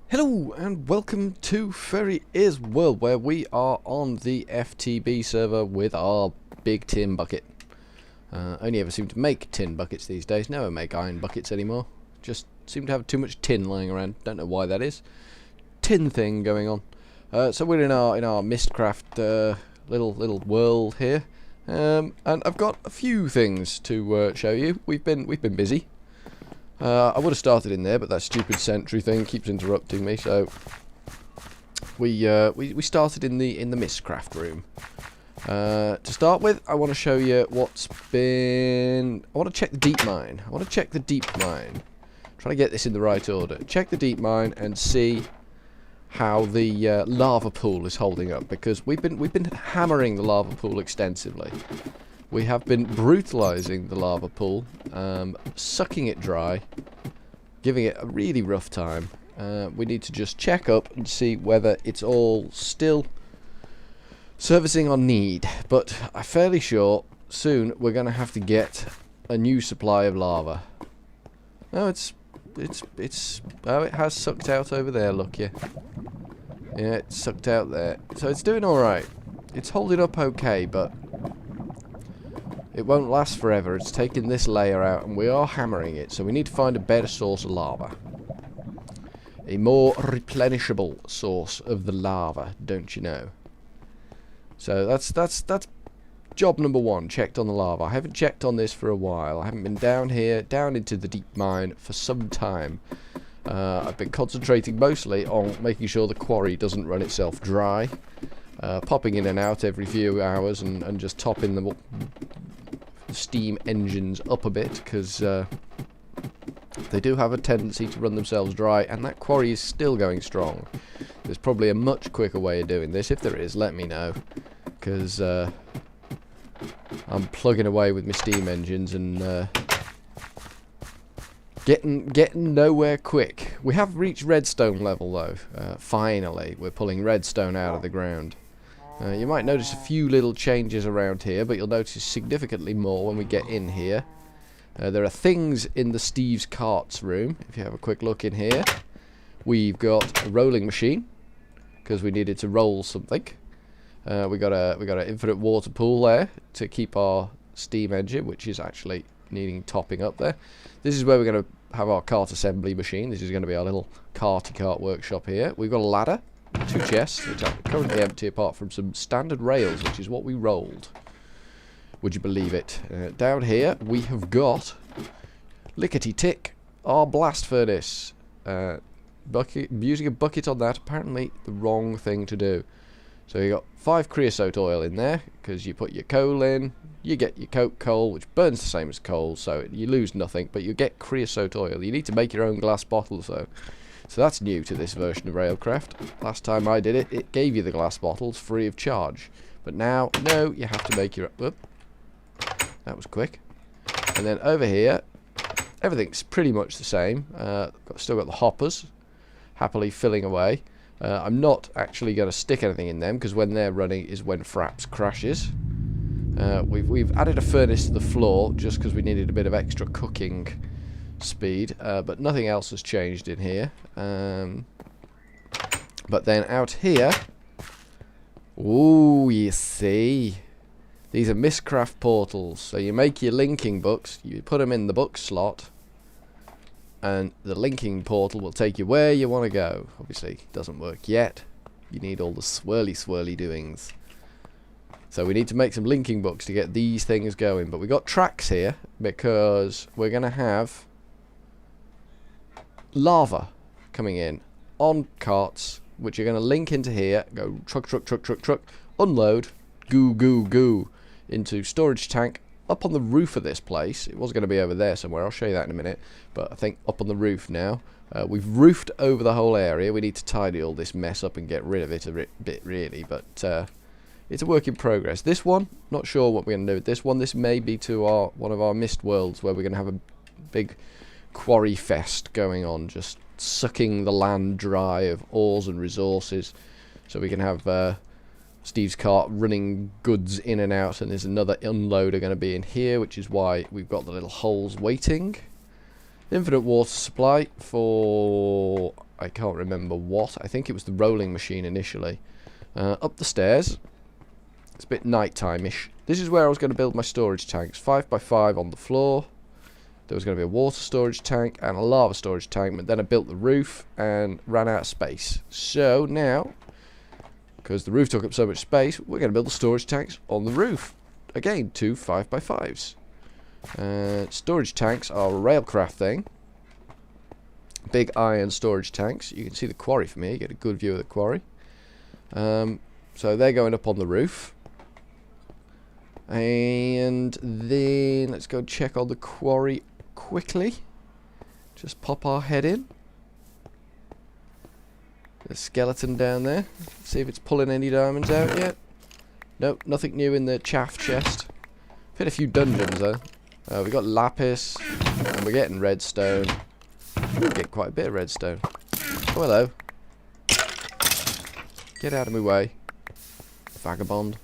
Hello and welcome to Fairy Is World, where we are on the FTB server with our big tin bucket. Only ever seem to make tin buckets these days. Never make iron buckets anymore. Just seem to have too much tin lying around. Don't know why that is. Tin thing going on. So we're in our Mystcraft little world here, and I've got a few things to show you. We've been busy. I would have started in there, but that stupid sentry thing keeps interrupting me. So we started in the Mystcraft room. To start with, I want to show you what's been. I want to check the deep mine. Trying to get this in the right order. Check the deep mine and see how the lava pool is holding up, because we've been hammering the lava pool extensively. We have been brutalizing the lava pool, sucking it dry, giving it a really rough time. We need to just check up and see whether it's all still servicing our need. But I'm fairly sure soon we're going to have to get a new supply of lava. Oh, oh, it has sucked out over there, look ya. Yeah, it's sucked out there. So it's doing alright. It's holding up okay, but it won't last forever. It's taking this layer out and we are hammering it, so we need to find a better source of lava. A more replenishable source of the lava, don't you know? So that's job number one, checked on the lava. I haven't checked on this for a while. I haven't been down here, down into the deep mine for some time. I've been concentrating mostly on making sure the quarry doesn't run itself dry. Popping in and out every few hours and just topping the steam engines up a bit, because they do have a tendency to run themselves dry, and that quarry is still going strong. There's probably a much quicker way of doing this. If there is, let me know, because I'm plugging away with my steam engines and getting nowhere quick. We have reached redstone level though. Finally, we're pulling redstone out of the ground. You might notice a few little changes around here, but you'll notice significantly more when we get in here. There are things in the Steve's Carts room. If you have a quick look in here, we've got a rolling machine because we needed to roll something. We got an infinite water pool there to keep our steam engine, which is actually needing topping up there. This is where we're going to have our cart assembly machine. This is going to be our little cart workshop here. We've got a ladder, 2 chests, which are currently empty apart from some standard rails, which is what we rolled. Would you believe it? Down here we have got lickety-tick, our blast furnace. Using a bucket on that, apparently the wrong thing to do. So you got 5 creosote oil in there, because you put your coal in, you get your coke coal, which burns the same as coal, so you lose nothing, but you get creosote oil. You need to make your own glass bottles though. So that's new to this version of Railcraft. Last time I did it, it gave you the glass bottles free of charge. But now, no, you have to make your... Whoop. That was quick. And then over here, everything's pretty much the same. Still got the hoppers, happily filling away. I'm not actually going to stick anything in them, because when they're running is when Fraps crashes. We've added a furnace to the floor, just because we needed a bit of extra cooking speed, but nothing else has changed in here. But then out here, ooh, you see, these are Mystcraft portals. So you make your linking books, you put them in the book slot, and the linking portal will take you where you want to go. Obviously, it doesn't work yet. You need all the swirly doings. So we need to make some linking books to get these things going. But we got tracks here because we're going to have lava coming in on carts, which are going to link into here, go truck, unload, goo into storage tank up on the roof of this place. It was going to be over there somewhere, I'll show you that in a minute, but I think up on the roof now. We've roofed over the whole area. We need to tidy all this mess up and get rid of it a bit really, but it's a work in progress. This one, not sure what we're going to do with this one. This may be to one of our mist worlds, where we're going to have a big quarry fest going on, just sucking the land dry of ores and resources, so we can have Steve's cart running goods in and out, and there's another unloader going to be in here, which is why we've got the little holes waiting. Infinite water supply for I can't remember what. I think it was the rolling machine initially. Up the stairs. It's a bit night-time-ish. This is where I was going to build my storage tanks. 5x5 on the floor. There was going to be a water storage tank and a lava storage tank, but then I built the roof and ran out of space. So now, because the roof took up so much space, we're going to build the storage tanks on the roof. Again, 2 5x5s. Storage tanks are a railcraft thing. Big iron storage tanks. You can see the quarry from here. You get a good view of the quarry. So they're going up on the roof. And then let's go check on the quarry quickly. Just pop our head in. The skeleton down there. See if it's pulling any diamonds out yet. Nope, nothing new in the chaff chest. Hit a few dungeons though. We got lapis, and we're getting redstone. We get quite a bit of redstone. Oh, hello. Get out of my way, vagabond.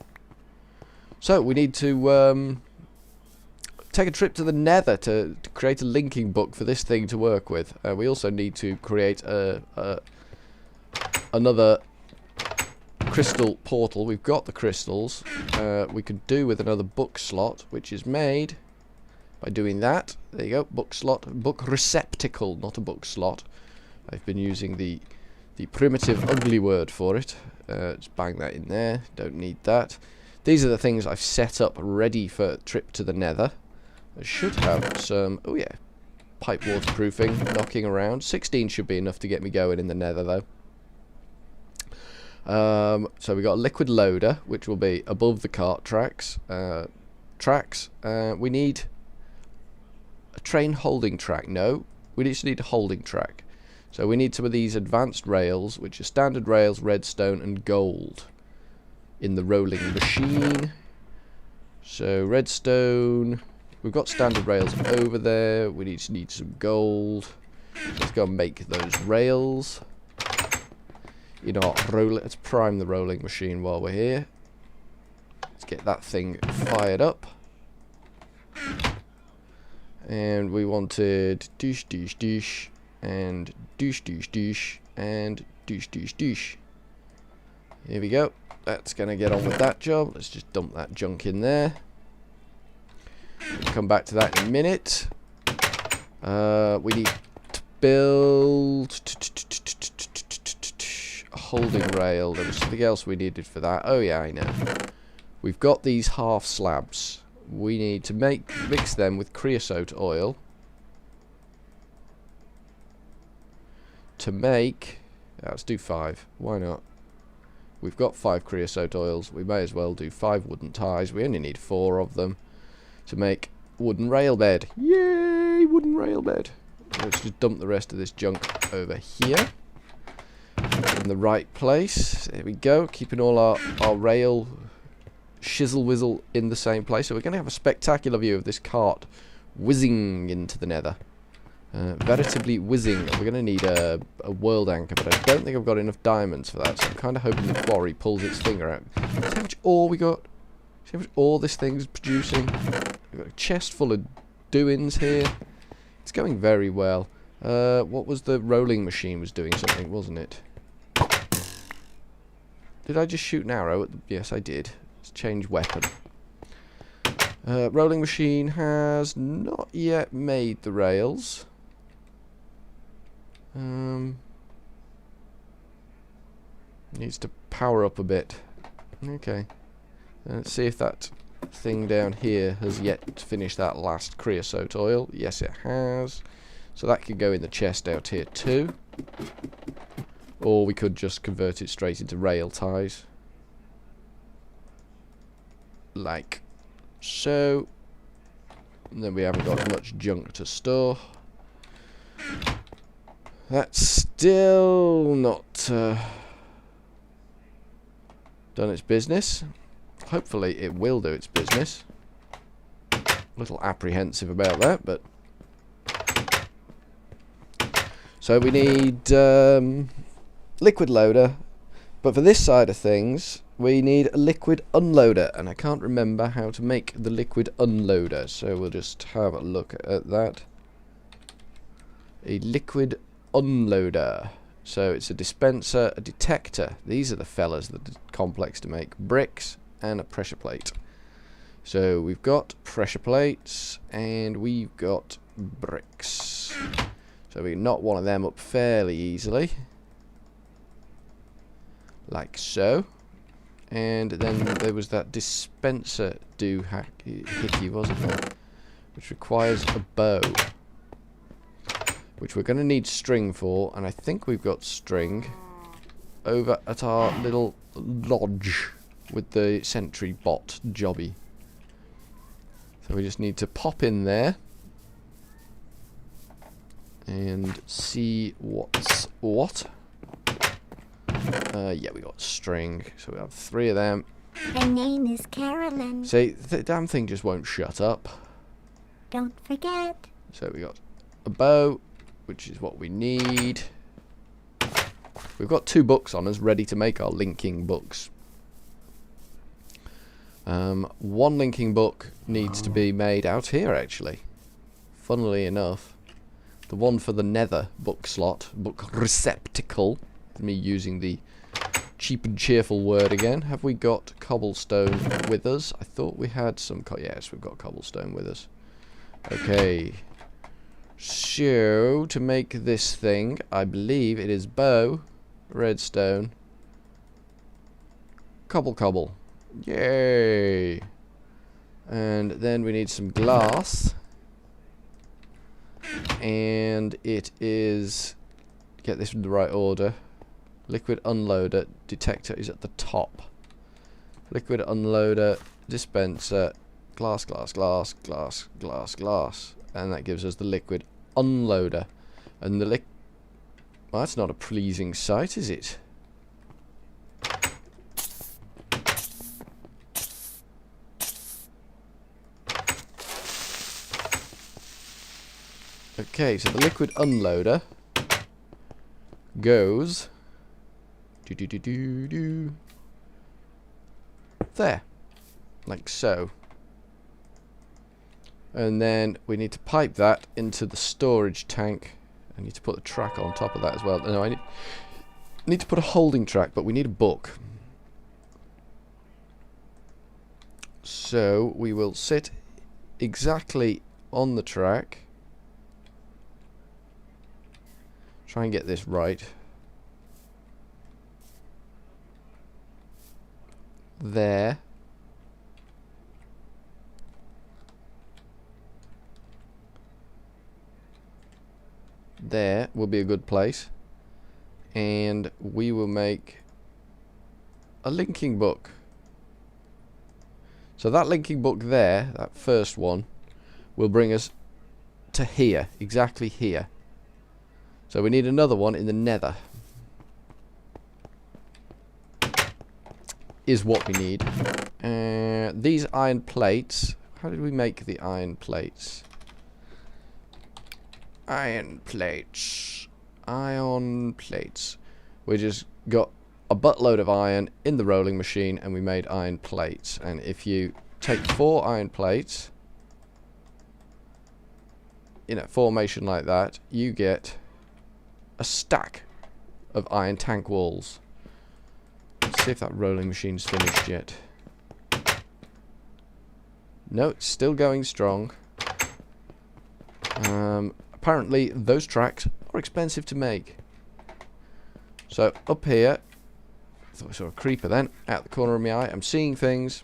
So we need to take a trip to the Nether to create a linking book for this thing to work with. We also need to create another crystal portal. We've got the crystals. We could do with another book slot, which is made by doing that. There you go, book slot, book receptacle, not a book slot. I've been using the primitive ugly word for it. Just bang that in there, don't need that. These are the things I've set up ready for a trip to the Nether. I should have some, oh yeah, pipe waterproofing knocking around. 16 should be enough to get me going in the Nether though. So we got a liquid loader, which will be above the cart tracks. We need a train holding track. No, we just need a holding track. So we need some of these advanced rails, which are standard rails, redstone and gold in the rolling machine. So redstone, we've got standard rails over there. We need some gold. Let's go and make those rails. You know, let's prime the rolling machine while we're here. Let's get that thing fired up. And we wanted douche, douche, douche, and douche, douche, douche, and douche, douche, douche. Here we go. That's going to get on with that job. Let's just dump that junk in there. We'll come back to that in a minute. We need to build a holding rail. There was something else we needed for that. Oh yeah, I know. We've got these half slabs. We need to mix them with creosote oil to make. Let's do 5. Why not? We've got 5 creosote oils. We may as well do 5 wooden ties. We only need 4 of them to make wooden rail bed. Yay! Wooden rail bed. Let's just dump the rest of this junk over here in the right place. There we go. Keeping all our rail shizzle whizzle in the same place. So we're going to have a spectacular view of this cart whizzing into the Nether. Veritably whizzing. We're going to need a world anchor, but I don't think I've got enough diamonds for that, so I'm kind of hoping the quarry pulls its finger out. See how much ore we got? See how much ore this thing's producing? We've got a chest full of doings here. It's going very well. What was the rolling machine was doing something, wasn't it? Did I just shoot an arrow at the... Yes, I did. Let's change weapon. Rolling machine has not yet made the rails. Needs to power up a bit. Okay. Let's see if that thing down here has yet finished that last creosote oil. Yes, it has. So that could go in the chest out here too. Or we could just convert it straight into rail ties. Like so. And then we haven't got as much junk to store. That's still not done its business. Hopefully it will do its business. A little apprehensive about that, but... So we need liquid loader, but for this side of things we need a liquid unloader, and I can't remember how to make the liquid unloader, so we'll just have a look at that. A liquid unloader. So it's a dispenser, a detector. These are the fellas that are complex to make. Bricks and a pressure plate. So we've got pressure plates and we've got bricks. So we can knock one of them up fairly easily. Like so. And then there was that dispenser hickey, wasn't there? Which requires a bow. Which we're going to need string for, and I think we've got string over at our little lodge with the sentry bot jobby. So we just need to pop in there and see what's what. Yeah, we got string, so we have 3 of them. Her name is Carolyn. See, the damn thing just won't shut up. Don't forget. So we got a bow, which is what we need. We've got 2 books on us ready to make our linking books. 1 linking book needs to be made out here, actually. Funnily enough, the one for the Nether book slot, book receptacle. Me using the cheap and cheerful word again. Have we got cobblestone with us? I thought we had some. Yes, we've got cobblestone with us. Okay. So to make this thing, I believe it is bow, redstone, cobble. Yay! And then we need some glass. And it is, get this in the right order, liquid unloader, detector is at the top. Liquid unloader, dispenser, glass. And that gives us the liquid unloader. And the well, that's not a pleasing sight, is it? Okay, so the liquid unloader goes there, like so. And then we need to pipe that into the storage tank. I need to put the track on top of that as well. No, I need to put a holding track, but we need a book. So we will sit exactly on the track. Try and get this right. There. There will be a good place. And we will make a linking book. So that linking book there, that first one, will bring us to here, exactly here. So we need another one in the Nether. Is what we need. These iron plates. How did we make the iron plates? Iron plates. Iron plates. We just got a buttload of iron in the rolling machine and we made iron plates. And if you take 4 iron plates in a formation like that, you get a stack of iron tank walls. Let's see if that rolling machine's finished yet. No, it's still going strong. Apparently those tracks are expensive to make. So up here, I thought I saw a creeper then, out the corner of my eye. I'm seeing things.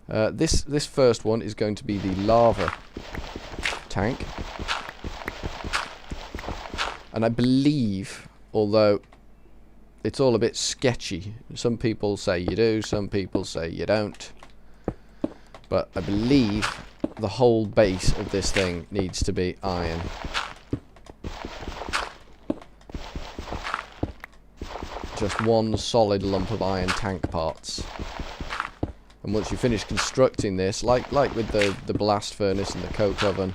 This first one is going to be the lava tank. And I believe, although it's all a bit sketchy, some people say you do, some people say you don't, but I believe the whole base of this thing needs to be iron. Just one solid lump of iron tank parts. And once you finish constructing this, like with the blast furnace and the coke oven,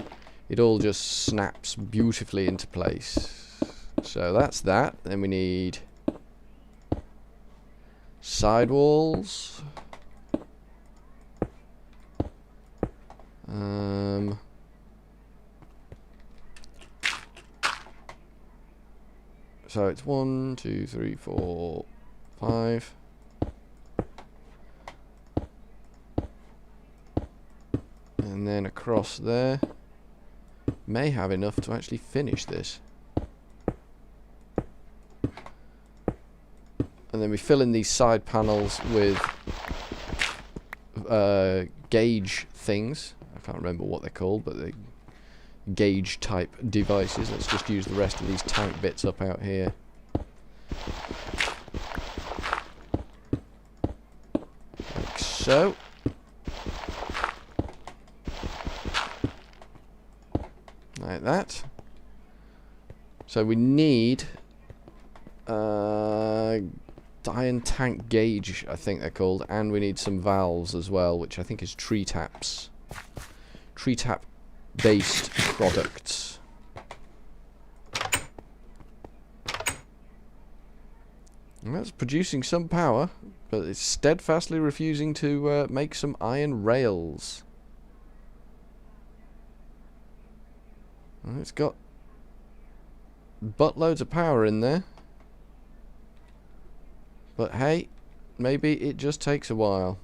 it all just snaps beautifully into place. So that's that. Then we need sidewalls. So it's 1, 2, 3, 4, 5. And then across there. May have enough to actually finish this. And then we fill in these side panels with gauge things. I can't remember what they're called, but they're gauge type devices. Let's just use the rest of these tank bits up out here. Like so. Like that. So we need iron tank gauge, I think they're called, and we need some valves as well, which I think is tree taps. Tree tap based products. And that's producing some power, but it's steadfastly refusing to make some iron rails. And it's got buttloads of power in there. But hey, maybe it just takes a while.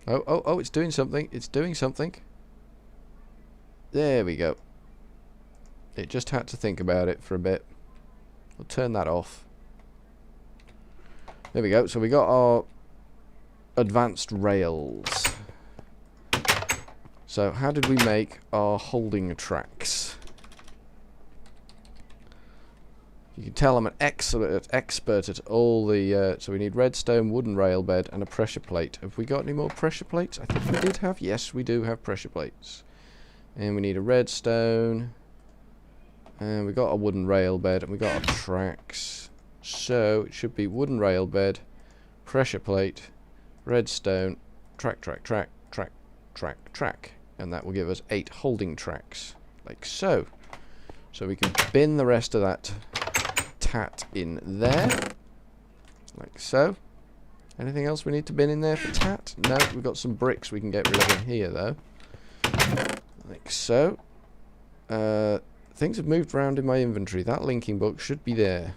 Oh, it's doing something. It's doing something. There we go. It just had to think about it for a bit. We'll turn that off. There we go. So we got our advanced rails. So how did we make our holding tracks? You can tell I'm an expert at all the... so we need redstone, wooden rail bed, and a pressure plate. Have we got any more pressure plates? I think we did have. Yes, we do have pressure plates. And we need a redstone. And we got a wooden rail bed, and we got our tracks. So it should be wooden rail bed, pressure plate, redstone, track, and that will give us 8 holding tracks, like so. So we can bin the rest of that tat in there, like so. Anything else we need to bin in there for tat? No, we've got some bricks we can get rid of in here though, like so. Things have moved around in my inventory. That linking book should be there.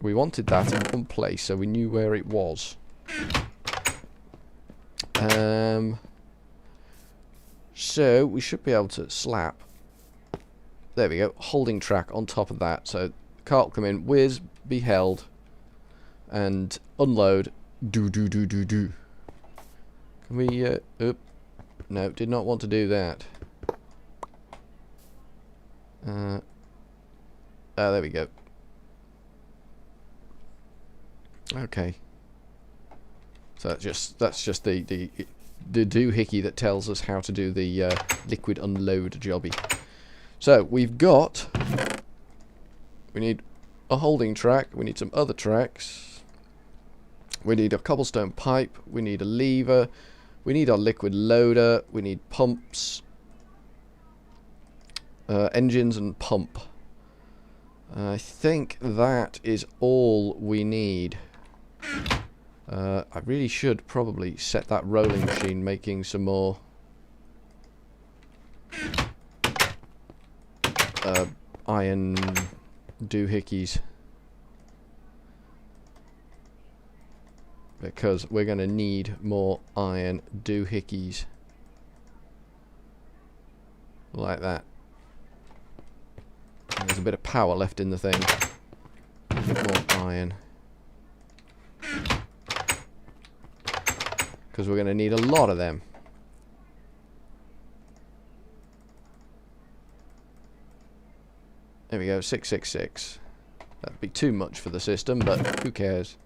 We wanted that in one place so we knew where it was. So we should be able to slap, there we go, holding track on top of that. So the cart will come in, whiz, be held, and unload, do. Can we, no, did not want to do that. There we go. Okay. So that's just the doohickey that tells us how to do the liquid unload jobby. So we need a holding track, we need some other tracks, we need a cobblestone pipe, we need a lever, we need our liquid loader, we need pumps, engines and pump. I think that is all we need. I really should probably set that rolling machine making some more iron doohickeys, because we're going to need more iron doohickeys like that. And there's a bit of power left in the thing. A bit more iron. Because we're going to need a lot of them. There we go, 666. That'd be too much for the system, but who cares?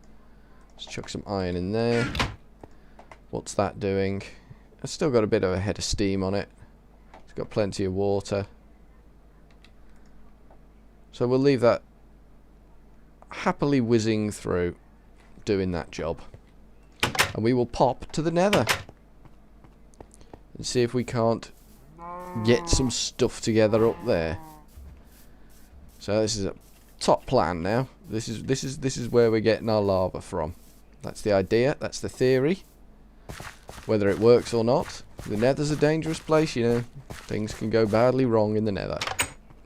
Let's chuck some iron in there. What's that doing? It's still got a bit of a head of steam on it. It's got plenty of water. So we'll leave that happily whizzing through, doing that job. And we will pop to the Nether and see if we can't get some stuff together up there. So this is a top plan now. This is where we're getting our lava from. That's the idea, that's the theory. whether it works or not. The Nether's a dangerous place, you know. Things can go badly wrong in the Nether.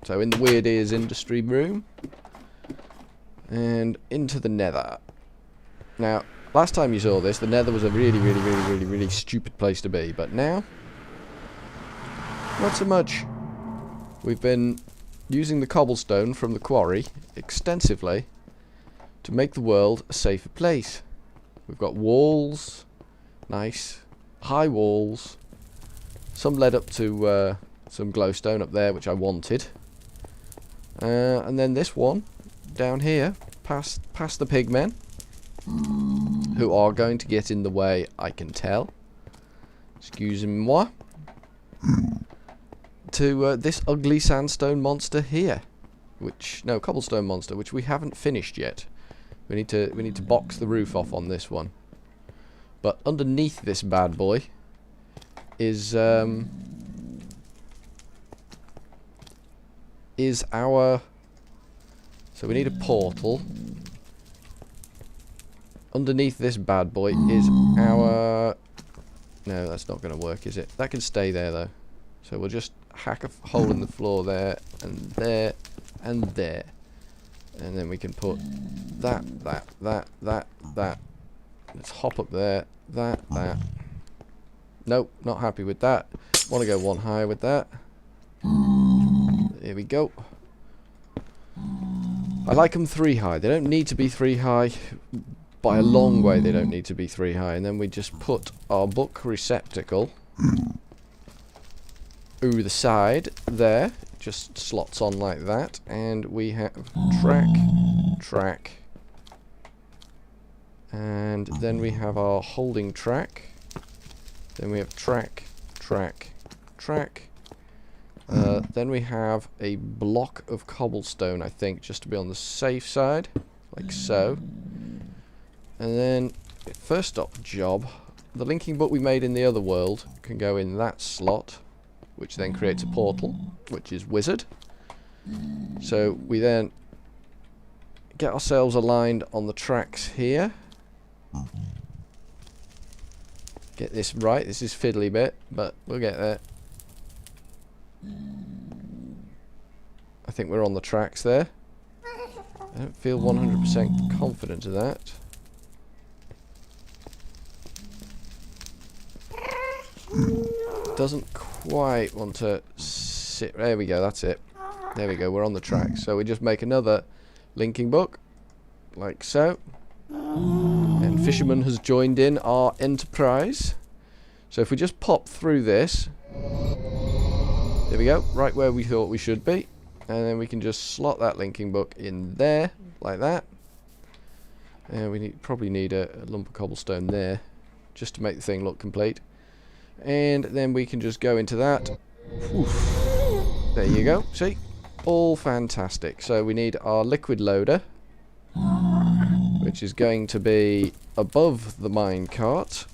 So in the Weird Ears industry room, and into the Nether. Now, last time you saw this, the Nether was a really stupid place to be, but now, not so much. We've been using the cobblestone from the quarry extensively to make the world a safer place. We've got walls, nice, high walls. Some led up to some glowstone up there, which I wanted. And then this one, down here, past the pigmen, who are going to get in the way, I can tell. Excusez-moi. To this ugly sandstone monster here. No, cobblestone monster, which we haven't finished yet. We need to box the roof off on this one. But underneath this bad boy is our... So we need a portal. Underneath this bad boy is our... No, that's not going to work, is it? That can stay there, though. So we'll just hack a hole in the floor there, and there, and there. And then we can put that. Let's hop up there. That. Nope, not happy with that. Want to go one higher with that. Here we go. I like them 3 high. They don't need to be 3 high. By a long way they don't need to be 3 high. And then we just put our book receptacle through the side there. Just slots on like that. And we have track. And then we have our holding track. Then we have track. Then we have a block of cobblestone, I think, just to be on the safe side, like so. And then, first up job, the linking book we made in the other world can go in that slot, which then creates a portal, which is wizard. So we then get ourselves aligned on the tracks here. Get this right. This is fiddly bit, but we'll get there. I think we're on the tracks there. I don't feel 100% confident of that. Doesn't quite want to sit. There we go, that's it. There we go, we're on the tracks. So we just make another linking book, like so. And Fisherman has joined in our enterprise. So if we just pop through this, there we go, right where we thought we should be. And then we can just slot that linking book in there, like that. And we probably need a lump of cobblestone there, just to make the thing look complete. And then we can just go into that. Oof. There you go, see? All fantastic. So we need our liquid loader, which is going to be above the minecart.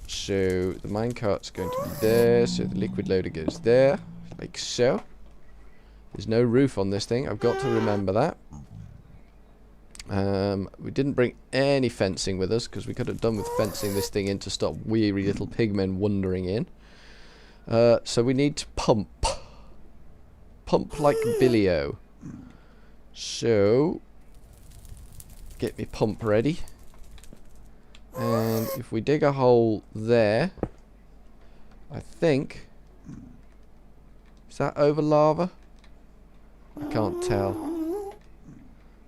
So the minecart's going to be there, so the liquid loader goes there, like so. There's no roof on this thing, I've got to remember that. We didn't bring any fencing with us, because we could have done with fencing this thing in to stop weary little pigmen wandering in. So we need to pump. Pump like Billy-O. So, get me pump ready. And if we dig a hole there, I think... Is that over lava? I can't tell.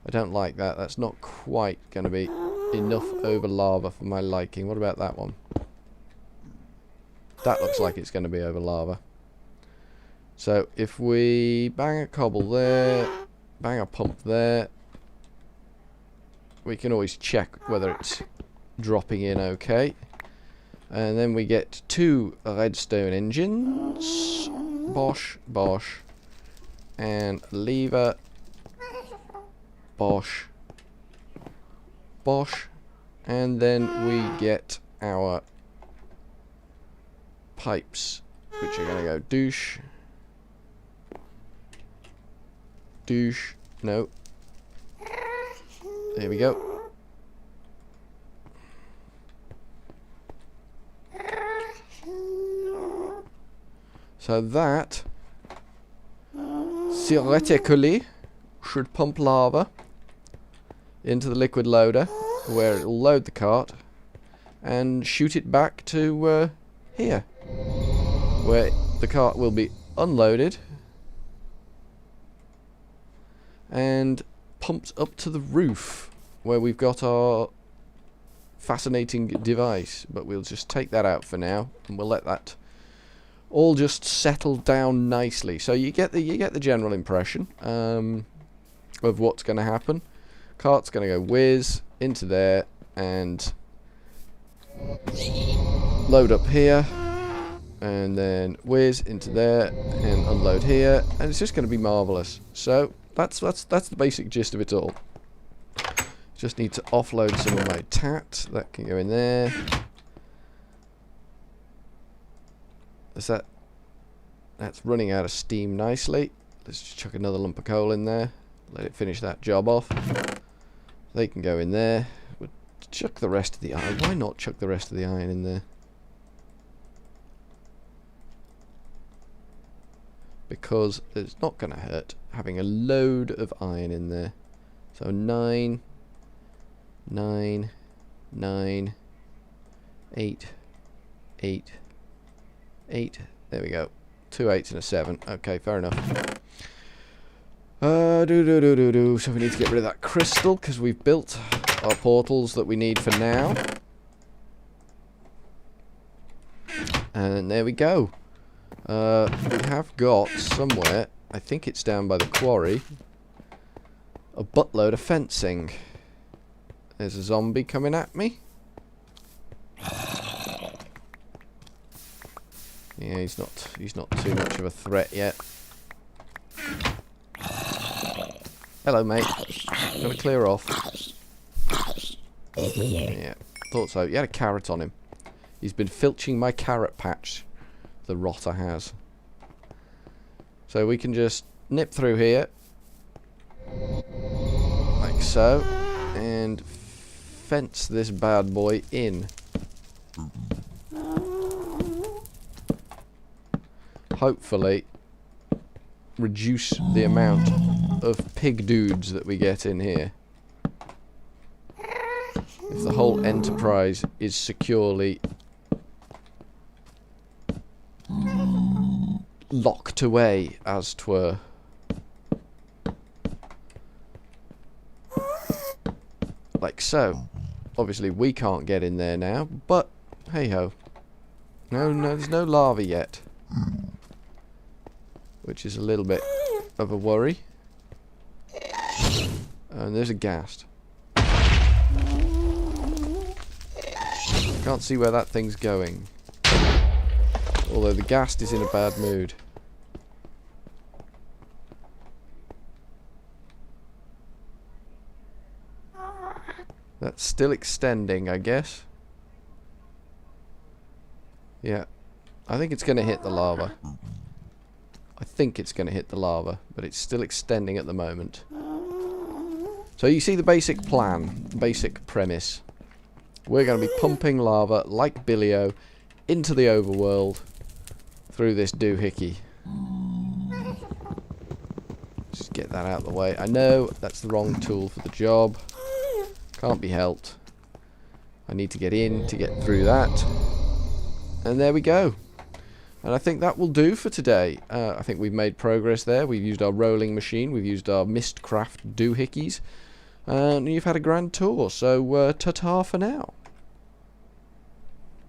I don't like that. That's not quite going to be enough over lava for my liking. What about that one? That looks like it's going to be over lava. So if we bang a cobble there, bang a pump there, we can always check whether it's dropping in okay. And then we get 2 redstone engines. Bosh, bosh. And lever. Bosh. Bosh. And then we get our pipes, which are going to go douche. Douche. No. There we go. So that theoretically should pump lava into the liquid loader, where it'll load the cart and shoot it back to here, where the cart will be unloaded and pumped up to the roof, where we've got our fascinating device. But we'll just take that out for now, and we'll let that all just settle down nicely. So you get the general impression of what's going to happen. Cart's going to go whiz into there and load up here, and then whiz into there and unload here, and it's just going to be marvelous. So that's the basic gist of it all. Just need to offload some of my tat. That can go in there. That's running out of steam nicely. Let's just chuck another lump of coal in there. Let it finish that job off. They can go in there. We'll chuck the rest of the iron. Why not chuck the rest of the iron in there? Because it's not going to hurt having a load of iron in there. So 9, 9, 9, 8, 8, 8. There we go. 2 8s and a 7. Okay, fair enough. So we need to get rid of that crystal, because we've built our portals that we need for now. And there we go. We have got somewhere, I think it's down by the quarry, a buttload of fencing. There's a zombie coming at me. Yeah, he's not too much of a threat yet. Hello, mate. Gotta clear off. Yeah, thought so. He had a carrot on him. He's been filching my carrot patch. The rotter has. So we can just nip through here, like so, and fence this bad boy in. Hopefully reduce the amount of pig dudes that we get in here. If the whole enterprise is securely locked away, as 'twere. Like so. Obviously we can't get in there now, but hey ho. No, there's no lava yet, which is a little bit of a worry. And there's a ghast. Can't see where that thing's going. Although the ghast is in a bad mood. That's still extending, I guess. Yeah. I think it's going to hit the lava. I think it's going to hit the lava, but it's still extending at the moment. So you see the basic plan, basic premise. We're going to be pumping lava like Billio into the overworld through this doohickey. Just get that out of the way. I know that's the wrong tool for the job. Can't be helped. I need to get in to get through that. And there we go. And I think that will do for today. I think we've made progress there. We've used our rolling machine. We've used our Mystcraft doohickeys. And you've had a grand tour. So ta-ta for now.